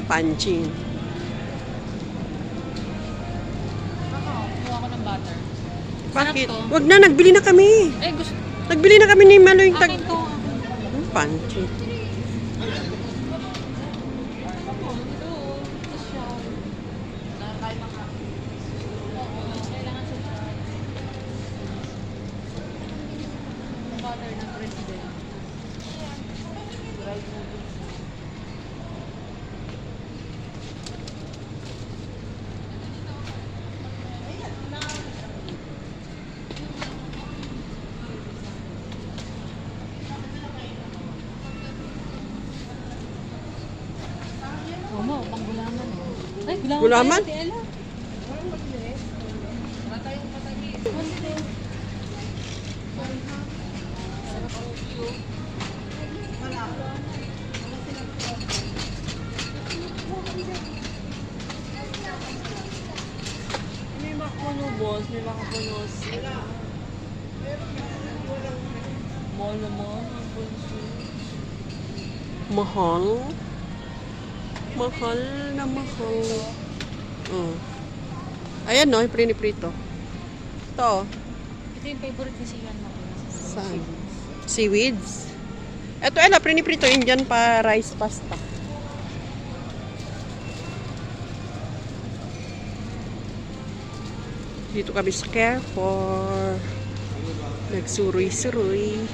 Punching. Kuha ko ng butter. Bakit? Sarap to. Wag na, nagbili na kami. Gusto. Nagbili na kami ni Malo yung tag... Akin to. Punching. Mo, pang gulaman. Ay, Gulaman? tayo, Ate Ella. May makapuno, boss. May makapuno. Mahal naman. Ang punso. Mahal. Mahal na mahal. Oh. Ayan no, yung priniprito. Ito. Ito yung favorite ni Sian mo. Saan? Seaweeds. Ito, Ella, priniprito. Indian pa rice pasta. Dito kami sa Carrefour. Nagsuroy-suroy.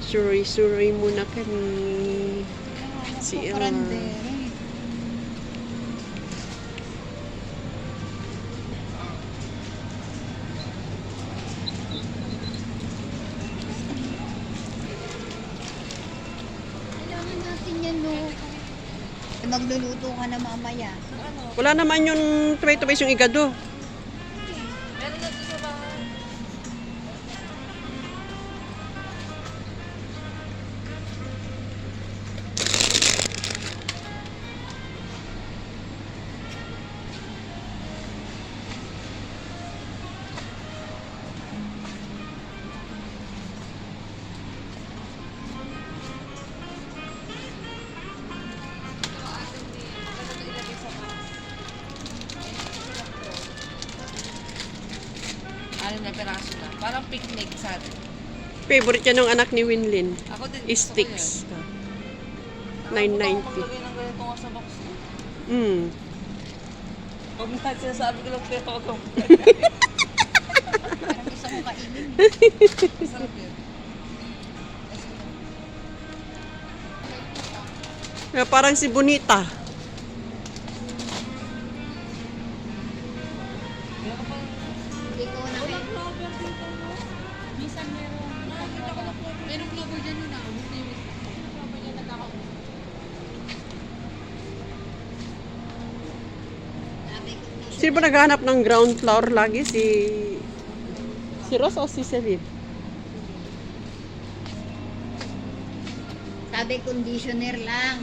Suroy-suroy muna kami. Si Ella. Kailangan natin yan, no? Magluluto ka na mamaya. Wala naman yung tomato paste yung igado. Meron na dito sa bahay. Ano na peraso na. Parang picnic sa atin. Favorite yan ng anak ni Winlin. Ako din. gusto ko Sticks. yan. 990. Maglagay ng ganito nga sa box. Pag na sinasabi ko lang pero ako. Parang gusto ko kainin. Sarap yun. Parang si Bonita. Hindi ko na kayo. Minsan meron. Merong clover dyan yun ah. Merong clover dyan nagkakausap. Sabi ko, Sino ba naghahanap ng ground floor lagi? Si Ross o si Celine? sabi conditioner lang.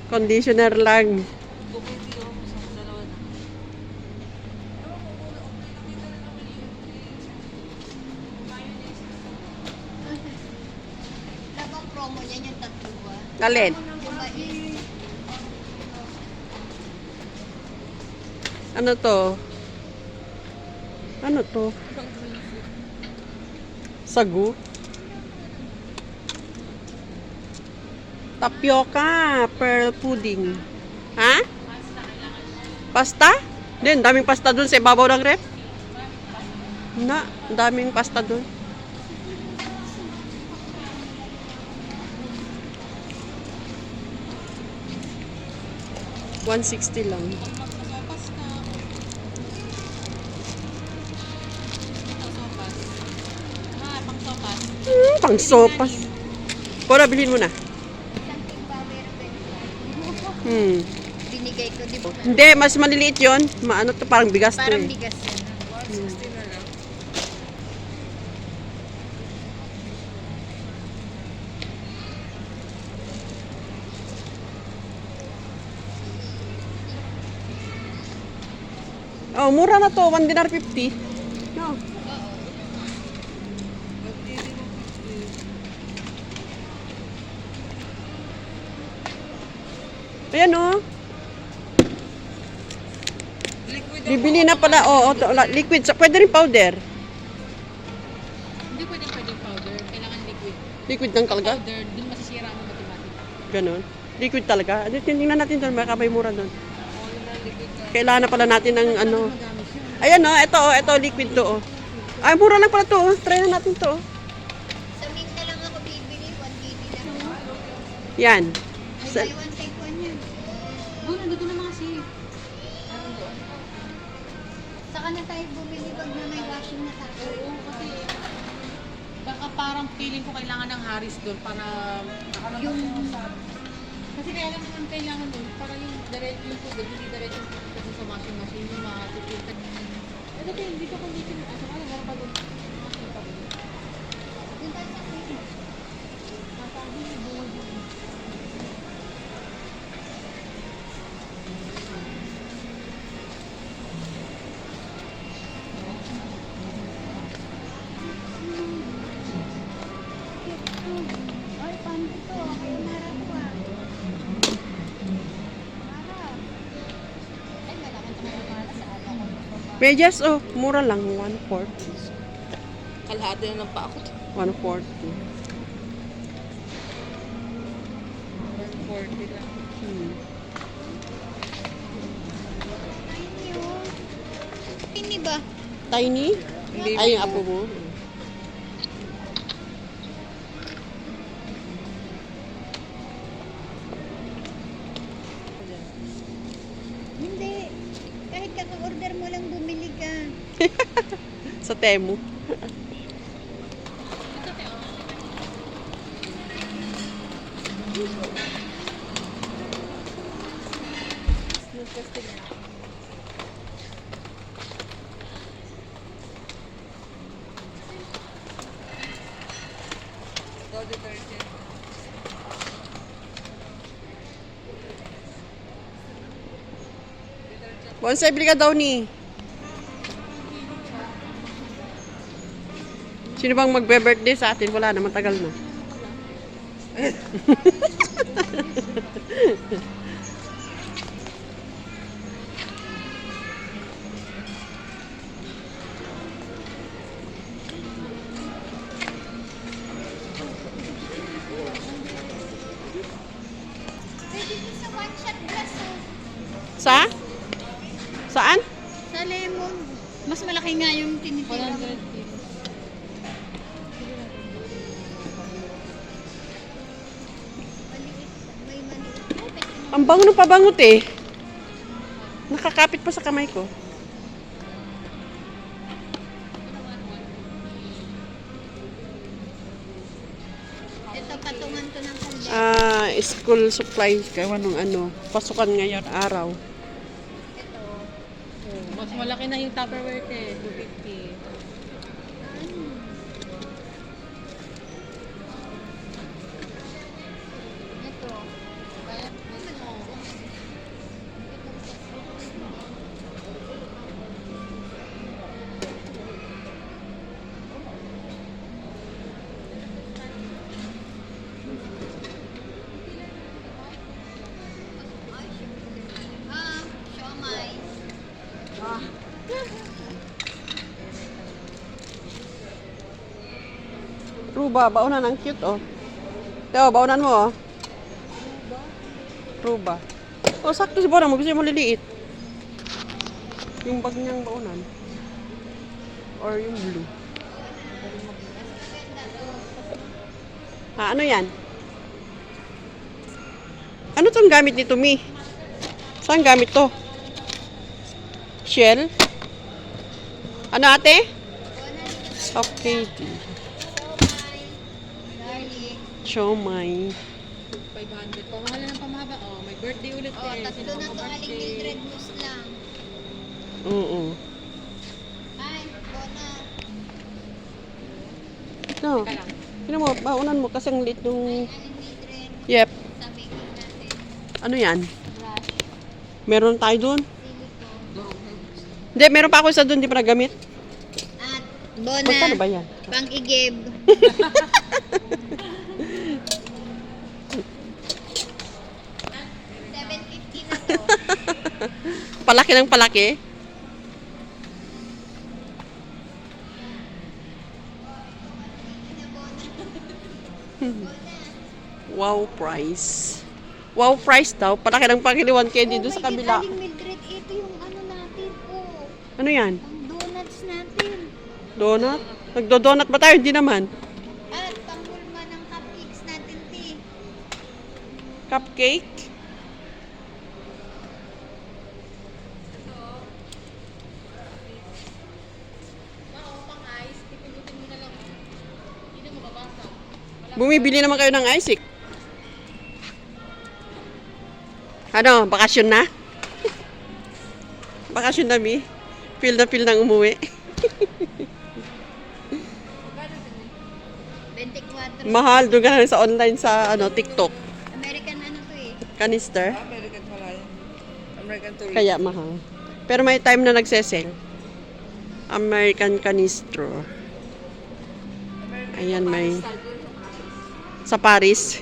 Conditioner lang. Bukit yun. Sa dalawa na. Labang promo niyan yung tatlo ba? Alin? Yung mais. Ano to? Ano to? Sagu? Tapioca, pearl pudding. Ha? Pasta? Din, daming pasta dun sa ibabaw ng rep. Na, daming pasta dun. $160 lang. Magpasopas ka. Pangsopas. Pang sopas. Pang sopas. Pora, bilhin mo na. Isang timba meron ba? Binigay ko, di ba? Hindi, mas maliliit yon. Maano to, parang bigas to Parang eh. bigas yan. 160 na lang. Oh, mura na to, $1.50. No. Ayan oh. Liquid Bibili na pala. Oo, liquid. Pwede rin powder. Hindi pwedeng powder. Kailangan liquid. Liquid lang talaga. Powder, dun masisira ang automatic. Ganon. Liquid talaga. Tingnan natin doon. Baka may mura doon. Oo, yun ang liquid na. Kailangan na pala natin ng ano. Magamit yun. Ayan oh. Ito liquid to oh. Ay, mura lang pala to oh. Try na natin to oh. Sa mint na lang ako bibili, 1 kg lang. Yan. Ay, Sa, buy one, take one yan. Oh, nandito na mga safe. Saka na tayo bumili pag na may washing na tayo. Oo, kasi baka parang feeling ko kailangan ng Harris doon para Yung, kasi kaya lang naman kailangan doon para yung direct yung tubig, hindi direct yung tubig sa washing machine yung mga tubig. Ano ba hindi ko condition na asa kaya meron pa doon. Machine pa doon. yung tayo sa mint. Masabi yung buwan doon. Ay, paano ito? Ay, marap ko ah. Marap. Ay, malaking tumamala sa ala ko. medyas oh. Mura lang. 1/4. Kalahati na lang pa ako. 1/4. 140 lang. Tiny oh. Tiny ba? Tiny? Hindi. Ay, yung apo mo. Hindi. Kahit kaka-order mo lang bumili ka. Sa Temu. Ito, detergent. Bonsai, bili ka daw ni. Sino bang magbe-birthday sa atin? Wala na, matagal na. Pwede ko sa one-shot glass oh. Sa? Saan? Sa lemon. Mas malaki nga yung tinitira mo. 100 din. Maliit. May maliit. Oh, pwede mo. Ang bango ng pabangot eh. Nakakapit pa sa kamay ko. Ito, patungan to ng kalde. School supplies. Kaya nung ano, pasukan ngayon araw. Ito. Mas malaki na yung Tupperware eh, 250. Ito. Kaya, ano? Siomay. Ruba, baunan. Ang cute oh. Teo, baunan mo oh. Ruba. Oh, sakto si Borang. Gusto mo liliit. Yung bag niyang baunan. Or yung blue. Ano yan? Ano tong gamit nito, Mi? Saan gamit to? Shell? Ano ate? Okay. Garlic. Siomay. 500. Pamahal ng pamahaba. Oh, may birthday ulit Oh, eh. tatlo na to aling Mildred Moose lang. Oo. Ay, bona. No. Teka lang. Sino mo, baunan mo kasi ang liit nung... Aling Mildred. Yep. Sa baking natin. Ano yan? Brush. Meron tayo dun? Silicone. Hindi, meron pa ako isa dun, di pa nagamit. At Magkano ba bona. yan? Pang-igib. $7.50 palaki ng palaki. Wow price. Wow price daw. Palaki ng pakiliwan candy doon sa kabila. Aling Mildred, ito yung ano natin, oh. Ano yan? Ang donuts natin. Donut? Nagdo-donut ba tayo? Hindi naman. At pangulma ng cupcakes natin, ti. Cupcake? Bumibili naman kayo ng ice eh. Ano, bakasyon na? Bakasyon na, Mi? Feel nang umuwi. 24. Mahal, doon ka na lang sa online sa ano, TikTok. American ano to eh. Canister. American wala yan. American tourist. Kaya mahal. Pero may time na nagsesell. American Canistro. Ayan, may... Sa Paris.